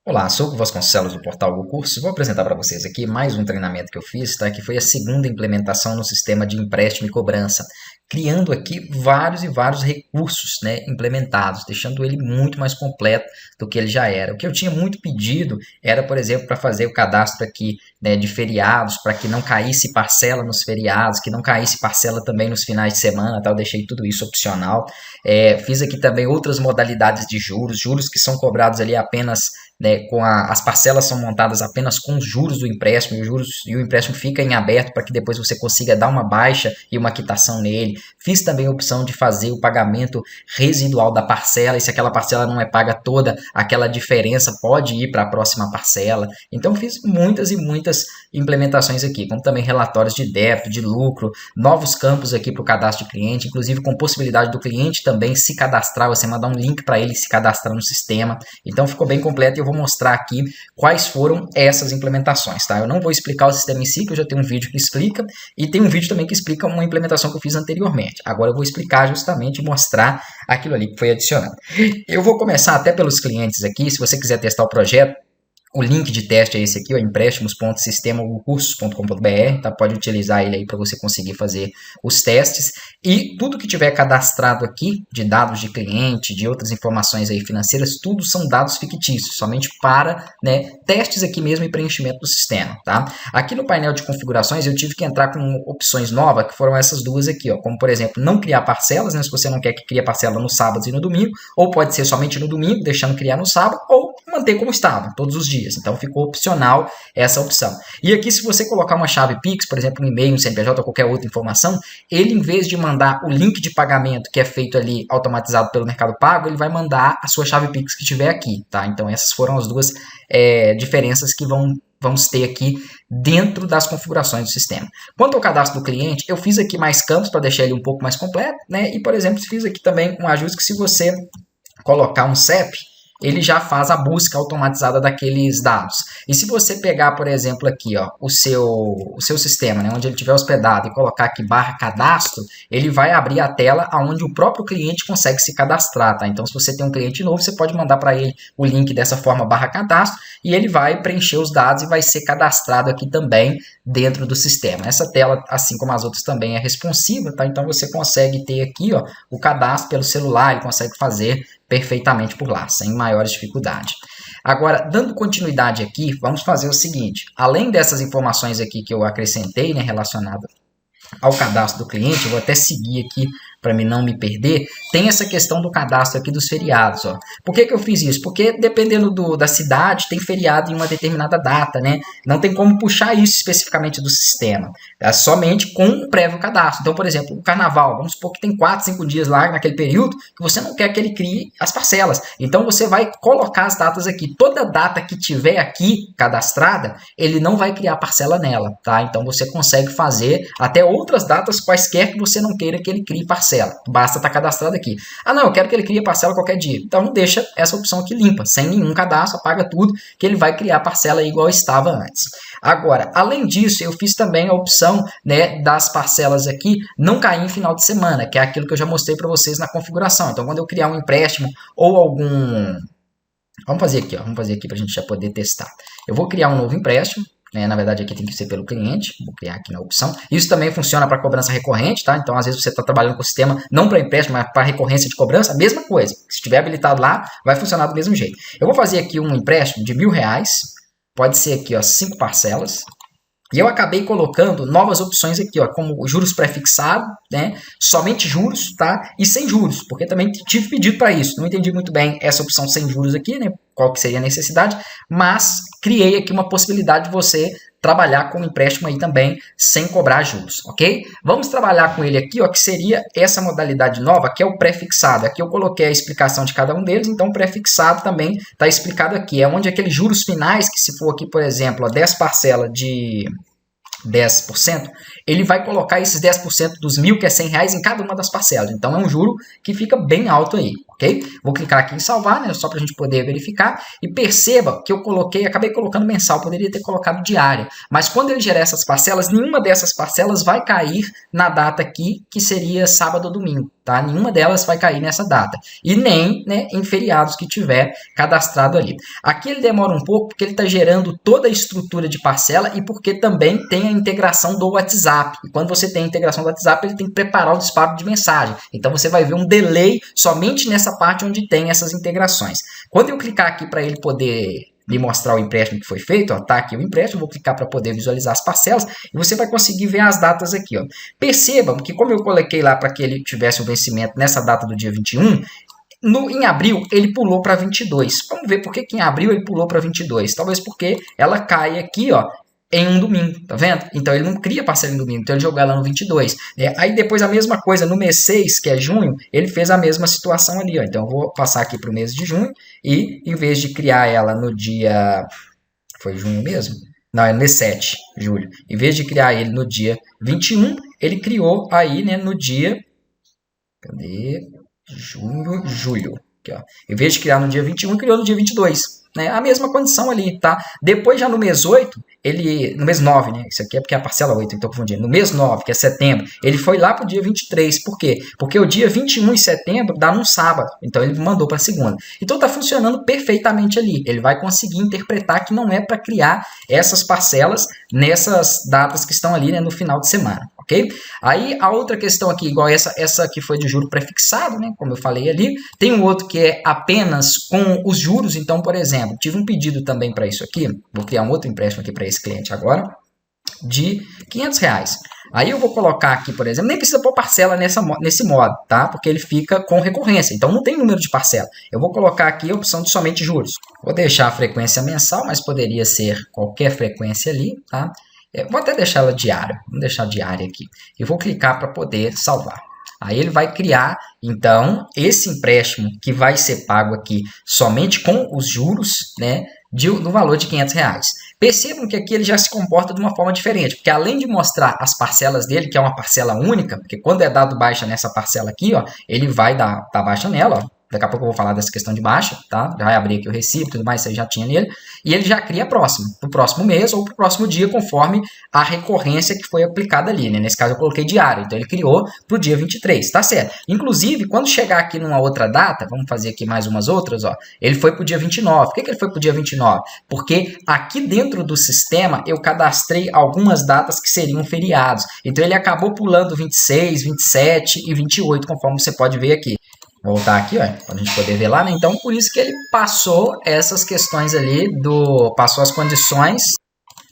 Olá, sou o Vasconcelos do portal O Curso. Vou apresentar para vocês aqui mais um treinamento que eu fiz, tá? Que foi a segunda implementação no sistema de empréstimo e cobrança, criando aqui vários e vários recursos, né, implementados, deixando ele muito mais completo do que ele já era. O que eu tinha muito pedido era, por exemplo, para fazer o cadastro aqui, né, de feriados, para que não caísse parcela nos feriados, que não caísse parcela também nos finais de semana, tá? Eu deixei tudo isso opcional. Fiz aqui também outras modalidades de juros, juros que são cobrados ali apenas, né, as parcelas são montadas apenas com os juros do empréstimo, e o empréstimo fica em aberto para que depois você consiga dar uma baixa e uma quitação nele. Fiz também a opção de fazer o pagamento residual da parcela, e se aquela parcela não é paga toda, aquela diferença pode ir para a próxima parcela. Então fiz muitas e muitas implementações aqui, como também relatórios de débito, de lucro, novos campos aqui para o cadastro de cliente, inclusive com possibilidade do cliente também se cadastrar, você mandar um link para ele se cadastrar no sistema. Então ficou bem completo e eu vou mostrar aqui quais foram essas implementações, tá? Eu não vou explicar o sistema em si, que eu já tenho um vídeo que explica, e tem um vídeo também que explica uma implementação que eu fiz anteriormente. Agora eu vou explicar justamente e mostrar aquilo ali que foi adicionado. Eu vou começar até pelos clientes aqui, se você quiser testar o projeto, o link de teste é esse aqui, empréstimos.sistemagocursos.com.br, tá? Pode utilizar ele aí para você conseguir fazer os testes. E tudo que tiver cadastrado aqui, de dados de cliente, de outras informações aí financeiras, tudo são dados fictícios, somente para, né, testes aqui mesmo e preenchimento do sistema, tá? Aqui no painel de configurações eu tive que entrar com opções novas, que foram essas duas aqui, ó, como por exemplo, não criar parcelas, né, se você não quer que crie parcela no sábado e no domingo, ou pode ser somente no domingo, deixando criar no sábado, ou manter como estava, todos os dias. Então ficou opcional essa opção. E aqui, se você colocar uma chave Pix, por exemplo, um e-mail, um CNPJ ou qualquer outra informação, ele, em vez de mandar o link de pagamento que é feito ali automatizado pelo Mercado Pago, ele vai mandar a sua chave Pix que tiver aqui, tá? Então essas foram as duas diferenças que vamos ter aqui dentro das configurações do sistema. Quanto ao cadastro do cliente, eu fiz aqui mais campos para deixar ele um pouco mais completo, né? E, por exemplo, fiz aqui também um ajuste que, se você colocar um CEP, ele já faz a busca automatizada daqueles dados. E se você pegar, por exemplo, aqui, ó, o seu sistema, né, onde ele estiver hospedado, e colocar aqui /cadastro, ele vai abrir a tela onde o próprio cliente consegue se cadastrar, tá? Então, se você tem um cliente novo, você pode mandar para ele o link dessa forma /cadastro, e ele vai preencher os dados e vai ser cadastrado aqui também dentro do sistema. Essa tela, assim como as outras, também é responsiva, tá? Então, você consegue ter aqui, ó, o cadastro pelo celular, ele consegue fazer perfeitamente por lá, sem maiores dificuldades. Agora, dando continuidade aqui, vamos fazer o seguinte: além dessas informações aqui que eu acrescentei, né, relacionadas ao cadastro do cliente, eu vou até seguir aqui para mim não me perder, tem essa questão do cadastro aqui dos feriados, ó. Por que eu fiz isso? Porque dependendo da cidade, tem feriado em uma determinada data, né? Não tem como puxar isso especificamente do sistema, é somente com um prévio cadastro. Então, por exemplo, o carnaval, vamos supor que tem 4, 5 dias lá naquele período que você não quer que ele crie as parcelas. Então, você vai colocar as datas aqui. Toda data que tiver aqui cadastrada, ele não vai criar parcela nela, tá? Então, você consegue fazer até outras datas quaisquer que você não queira que ele crie parcela. Basta estar cadastrado aqui. Ah, não, eu quero que ele crie parcela qualquer dia. Então, deixa essa opção aqui limpa, sem nenhum cadastro, apaga tudo, que ele vai criar parcela igual estava antes. Agora, além disso, eu fiz também a opção, né, das parcelas aqui não cair em final de semana, que é aquilo que eu já mostrei para vocês na configuração. Então, quando eu criar um empréstimo ou algum... Vamos fazer aqui para a gente já poder testar. Eu vou criar um novo empréstimo. Na verdade, aqui tem que ser pelo cliente. Vou criar aqui na opção. Isso também funciona para cobrança recorrente, tá? Então, às vezes você está trabalhando com o sistema não para empréstimo, mas para recorrência de cobrança, a mesma coisa. Se estiver habilitado lá, vai funcionar do mesmo jeito. Eu vou fazer aqui um empréstimo de R$1.000. Pode ser aqui, ó, 5 parcelas. E eu acabei colocando novas opções aqui, ó, como juros pré-fixado, né? Somente juros, tá? E sem juros, porque também tive pedido para isso. Não entendi muito bem essa opção sem juros aqui, né? Qual que seria a necessidade, mas criei aqui uma possibilidade de você trabalhar com empréstimo aí também sem cobrar juros, ok? Vamos trabalhar com ele aqui, ó, que seria essa modalidade nova, que é o pré-fixado. Aqui eu coloquei a explicação de cada um deles, então o pré-fixado também está explicado aqui. É onde aqueles juros finais, que se for aqui, por exemplo, ó, 10 parcelas de 10%, ele vai colocar esses 10% dos 1.000, que é R$100, em cada uma das parcelas. Então é um juro que fica bem alto aí, ok? Vou clicar aqui em salvar, né, só para a gente poder verificar. E perceba que eu acabei colocando mensal, poderia ter colocado diária. Mas quando ele gerar essas parcelas, nenhuma dessas parcelas vai cair na data aqui, que seria sábado ou domingo. Tá? Nenhuma delas vai cair nessa data. E nem, né, em feriados que tiver cadastrado ali. Aqui ele demora um pouco porque ele está gerando toda a estrutura de parcela e porque também tem a integração do WhatsApp. E quando você tem a integração do WhatsApp, ele tem que preparar o disparo de mensagem. Então você vai ver um delay somente nessa parte onde tem essas integrações. Quando eu clicar aqui para ele poder me mostrar o empréstimo que foi feito, ó, tá aqui o empréstimo, vou clicar para poder visualizar as parcelas e você vai conseguir ver as datas aqui, ó. Percebam que como eu coloquei lá para que ele tivesse o vencimento nessa data do dia 21, em abril ele pulou para 22. Vamos ver por que em abril ele pulou para 22. Talvez porque ela cai aqui, ó, em um domingo, tá vendo? Então ele não cria parcela em domingo, então ele jogou ela no 22. Aí depois a mesma coisa, no mês 6, que é junho, ele fez a mesma situação ali, ó. Então eu vou passar aqui para o mês de junho e em vez de criar ela no dia... Foi junho mesmo? Não, é no mês 7, julho. Em vez de criar ele no dia 21, ele criou aí, né, no dia... Cadê? Junho, julho. Aqui, ó. Em vez de criar no dia 21, criou no dia 22. Né? A mesma condição ali, tá? Depois, já no mês 8, no mês 9, né? Isso aqui é porque é a parcela 8, então confundindo. No mês 9, que é setembro, ele foi lá para o dia 23. Por quê? Porque o dia 21 de setembro dá num sábado. Então ele mandou para segunda. Então tá funcionando perfeitamente ali. Ele vai conseguir interpretar que não é para criar essas parcelas nessas datas que estão ali, né, no final de semana. Okay? Aí a outra questão aqui, igual essa que foi de juro prefixado, né, como eu falei ali, tem um outro que é apenas com os juros. Então, por exemplo, tive um pedido também para isso aqui, vou criar um outro empréstimo aqui para esse cliente agora, de R$500. Aí eu vou colocar aqui, por exemplo, nem precisa pôr parcela nesse modo, tá? Porque ele fica com recorrência, então não tem número de parcela. Eu vou colocar aqui a opção de somente juros. Vou deixar a frequência mensal, mas poderia ser qualquer frequência ali, tá? Vou até deixar ela diária, vamos deixar diária aqui. E vou clicar para poder salvar. Aí ele vai criar, então, esse empréstimo que vai ser pago aqui somente com os juros, né, no valor de R$500. Percebam que aqui ele já se comporta de uma forma diferente, porque além de mostrar as parcelas dele, que é uma parcela única, porque quando é dado baixa nessa parcela aqui, ó, ele vai dar baixa nela, ó. Daqui a pouco eu vou falar dessa questão de baixa, tá? Já vai abrir aqui o recibo e tudo mais, você já tinha nele. E ele já cria próximo, para o próximo mês ou para o próximo dia, conforme a recorrência que foi aplicada ali, né? Nesse caso eu coloquei diário, então ele criou para o dia 23, tá certo? Inclusive, quando chegar aqui numa outra data, vamos fazer aqui mais umas outras, ó. Ele foi para o dia 29. Por que ele foi para o dia 29? Porque aqui dentro do sistema eu cadastrei algumas datas que seriam feriados. Então ele acabou pulando 26, 27 e 28, conforme você pode ver aqui. Voltar aqui, ó, para a gente poder ver lá, né? Então, por isso que ele passou essas questões ali, passou as condições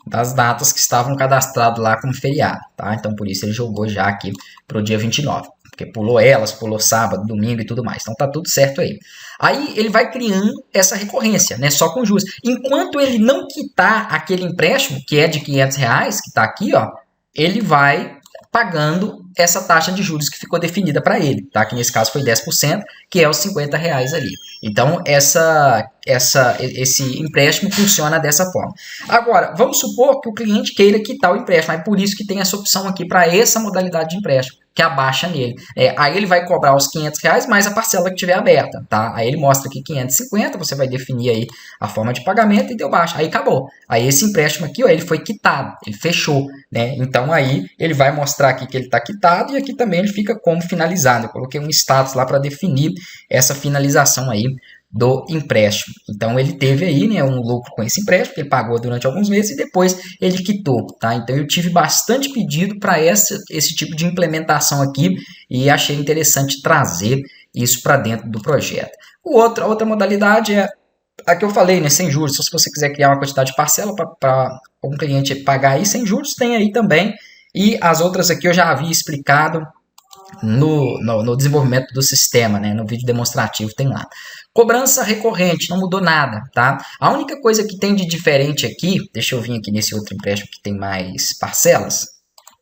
das datas que estavam cadastradas lá como feriado, tá? Então, por isso ele jogou já aqui para o dia 29, porque pulou elas, pulou sábado, domingo e tudo mais. Então, tá tudo certo aí. Aí, ele vai criando essa recorrência, né? Só com juros. Enquanto ele não quitar aquele empréstimo, que é de R$500, que tá aqui, ó, ele vai pagando essa taxa de juros que ficou definida para ele, tá? Que nesse caso foi 10%, que é os R$50 ali. Então, esse empréstimo funciona dessa forma. Agora, vamos supor que o cliente queira quitar o empréstimo, é por isso que tem essa opção aqui para essa modalidade de empréstimo, que abaixa nele. Aí ele vai cobrar os R$500 mais a parcela que tiver aberta, tá? Aí ele mostra aqui 550, você vai definir aí a forma de pagamento e deu baixa. Aí acabou. Aí esse empréstimo aqui, ó, ele foi quitado, ele fechou, né? Então aí ele vai mostrar aqui que ele está quitado e aqui também ele fica como finalizado. Eu coloquei um status lá para definir essa finalização aí do empréstimo. Então ele teve aí, né, um lucro com esse empréstimo que ele pagou durante alguns meses e depois ele quitou, tá? Então eu tive bastante pedido para esse tipo de implementação aqui e achei interessante trazer isso para dentro do projeto. A outra modalidade é a que eu falei, né, sem juros. Então, se você quiser criar uma quantidade de parcela para um cliente pagar aí sem juros, tem aí também. E as outras aqui eu já havia explicado no desenvolvimento do sistema, né? No vídeo demonstrativo tem lá. Cobrança recorrente, não mudou nada, tá? A única coisa que tem de diferente aqui, deixa eu vir aqui nesse outro empréstimo que tem mais parcelas,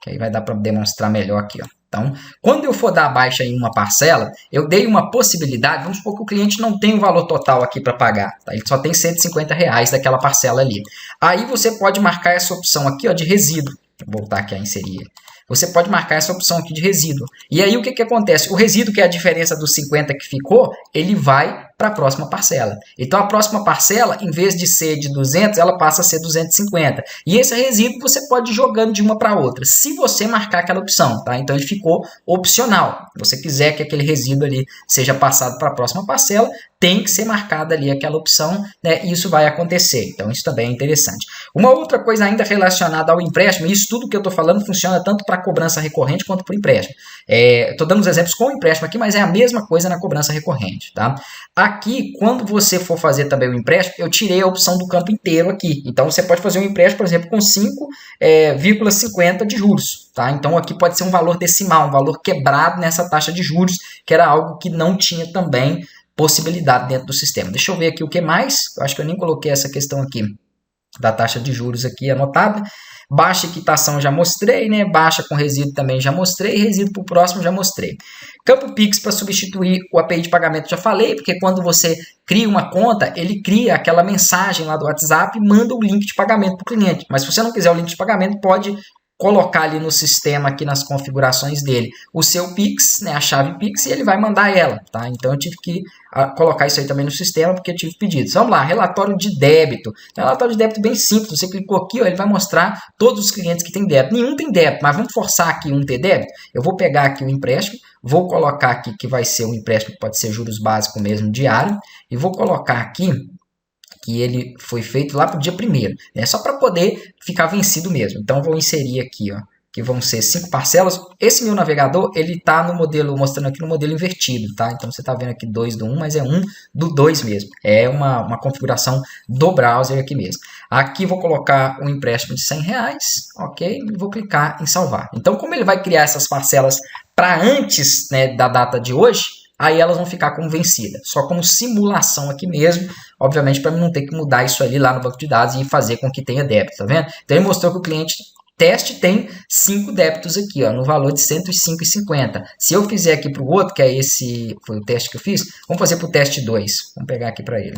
que aí vai dar para demonstrar melhor aqui, ó. Então, quando eu for dar baixa em uma parcela, eu dei uma possibilidade, vamos supor que o cliente não tem o valor total aqui para pagar, tá? Ele só tem R$150 daquela parcela ali. Aí você pode marcar essa opção aqui, ó, de resíduo. Vou voltar aqui a inserir você pode marcar essa opção aqui de resíduo. E aí o que acontece? O resíduo, que é a diferença dos 50 que ficou, ele vai para a próxima parcela. Então a próxima parcela, em vez de ser de 200, ela passa a ser 250. E esse resíduo você pode ir jogando de uma para outra, se você marcar aquela opção, tá? Então ele ficou opcional. Se você quiser que aquele resíduo ali seja passado para a próxima parcela, tem que ser marcada ali aquela opção, né? E isso vai acontecer. Então isso também é interessante. Uma outra coisa ainda relacionada ao empréstimo, e isso tudo que eu estou falando funciona tanto para cobrança recorrente quanto para o empréstimo. Estou dando os exemplos com o empréstimo aqui, mas é a mesma coisa na cobrança recorrente, tá? Aqui, quando você for fazer também o empréstimo, eu tirei a opção do campo inteiro aqui. Então você pode fazer um empréstimo, por exemplo, com 5,50 de juros, tá? Então aqui pode ser um valor decimal, um valor quebrado nessa taxa de juros, que era algo que não tinha também possibilidade dentro do sistema. Deixa eu ver aqui o que mais. Eu acho que eu nem coloquei essa questão aqui da taxa de juros aqui anotada. Baixa e quitação já mostrei, né? Baixa com resíduo também já mostrei. Resíduo para o próximo já mostrei. Campo Pix para substituir o API de pagamento já falei, porque quando você cria uma conta, ele cria aquela mensagem lá do WhatsApp e manda o link de pagamento para o cliente. Mas se você não quiser o link de pagamento, pode colocar ali no sistema, aqui nas configurações dele, o seu Pix, né, a chave Pix, e ele vai mandar ela, tá? Então eu tive que colocar isso aí também no sistema, porque eu tive pedidos. Vamos lá, relatório de débito. Relatório de débito bem simples, você clicou aqui, ó, ele vai mostrar todos os clientes que têm débito. Nenhum tem débito, mas vamos forçar aqui um ter débito? Eu vou pegar aqui o empréstimo, vou colocar aqui que vai ser um empréstimo que pode ser juros básicos mesmo, diário, e vou colocar aqui que ele foi feito lá para o dia 1º, né? Só para poder ficar vencido mesmo. Então, vou inserir aqui, ó, que vão ser 5 parcelas. Esse meu navegador, ele está no modelo, mostrando aqui no modelo invertido, tá? Então, você está vendo aqui 2 do 1, mas é 1 do 2 mesmo. É uma configuração do browser aqui mesmo. Aqui, vou colocar um empréstimo de R$100, ok? E vou clicar em salvar. Então, como ele vai criar essas parcelas para antes, né, da data de hoje, aí elas vão ficar como vencida, só como simulação aqui mesmo, obviamente para não ter que mudar isso ali lá no banco de dados e fazer com que tenha débito, tá vendo? Então ele mostrou que o cliente teste tem 5 débitos aqui, ó, no valor de R$ 105,50. Se eu fizer aqui para o outro, que é esse, foi o teste que eu fiz, vamos fazer para o teste 2, vamos pegar aqui para ele.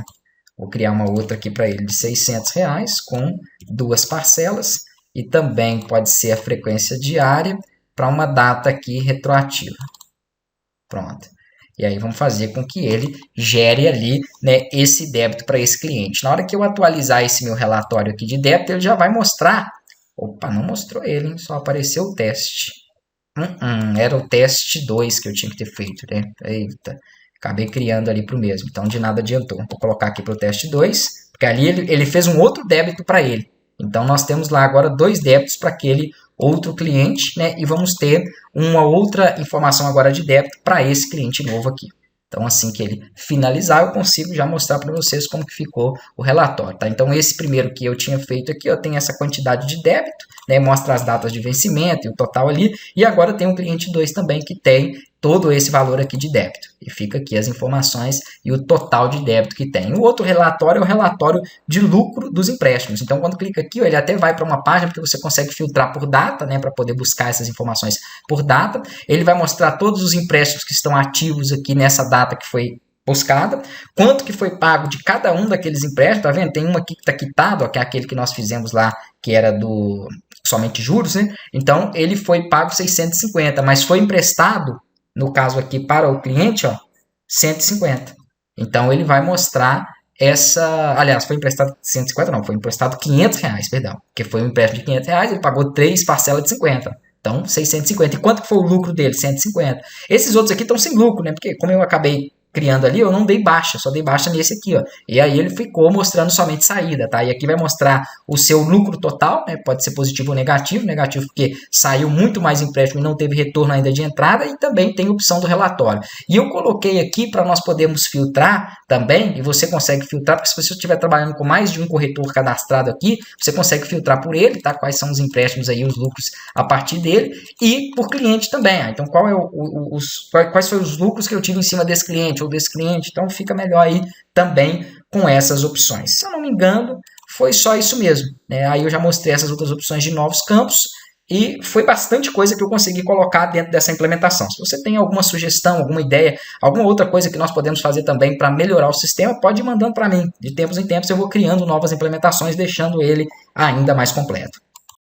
Vou criar uma outra aqui para ele de R$600 com 2 parcelas e também pode ser a frequência diária para uma data aqui retroativa. Pronto. E aí vamos fazer com que ele gere ali, né, esse débito para esse cliente. Na hora que eu atualizar esse meu relatório aqui de débito, ele já vai mostrar. Opa, não mostrou ele, hein? Só apareceu o teste. Era o teste 2 que eu tinha que ter feito, né? Eita, acabei criando ali para o mesmo. Então de nada adiantou. Vou colocar aqui para o teste 2, porque ali ele fez um outro débito para ele. Então nós temos lá agora 2 débitos para aquele outro cliente, né? E vamos ter uma outra informação agora de débito para esse cliente novo aqui. Então, assim que ele finalizar, eu consigo já mostrar para vocês como que ficou o relatório, tá? Então, esse primeiro que eu tinha feito aqui, eu tenho essa quantidade de débito, né? Mostra as datas de vencimento e o total ali. E agora tem o cliente 2 também que tem todo esse valor aqui de débito. E fica aqui as informações e o total de débito que tem. O outro relatório é o relatório de lucro dos empréstimos. Então, quando clica aqui, ele até vai para uma página porque você consegue filtrar por data, né, para poder buscar essas informações por data. Ele vai mostrar todos os empréstimos que estão ativos aqui nessa data que foi buscada, quanto que foi pago de cada um daqueles empréstimos, tá vendo? Tem um aqui que está quitado, ó, que é aquele que nós fizemos lá, que era do somente juros, né? Então, ele foi pago 650, mas foi emprestado, no caso aqui para o cliente, ó, 150. Então ele vai mostrar essa, aliás, foi emprestado 150 não, foi emprestado R$500, perdão, porque foi um empréstimo de R$500, ele pagou 3 parcelas de 50. Então 650. E quanto foi o lucro dele? 150. Esses outros aqui estão sem lucro, né? Porque como eu acabei criando ali, eu não dei baixa, só dei baixa nesse aqui, ó. E aí ele ficou mostrando somente saída, tá? E aqui vai mostrar o seu lucro total, né? Pode ser positivo ou negativo, negativo porque saiu muito mais empréstimo e não teve retorno ainda de entrada, e também tem opção do relatório. E eu coloquei aqui para nós podermos filtrar também, e você consegue filtrar, porque se você estiver trabalhando com mais de um corretor cadastrado aqui, você consegue filtrar por ele, tá? Quais são os empréstimos aí, os lucros a partir dele, e por cliente também. Então, quais foram os lucros que eu tive em cima desse cliente ou desse cliente? Então, fica melhor aí também com essas opções. Se eu não me engano, foi só isso mesmo, né? Aí eu já mostrei essas outras opções de novos campos, e foi bastante coisa que eu consegui colocar dentro dessa implementação. Se você tem alguma sugestão, alguma ideia, alguma outra coisa que nós podemos fazer também para melhorar o sistema, pode ir mandando para mim. De tempos em tempos eu vou criando novas implementações, deixando ele ainda mais completo.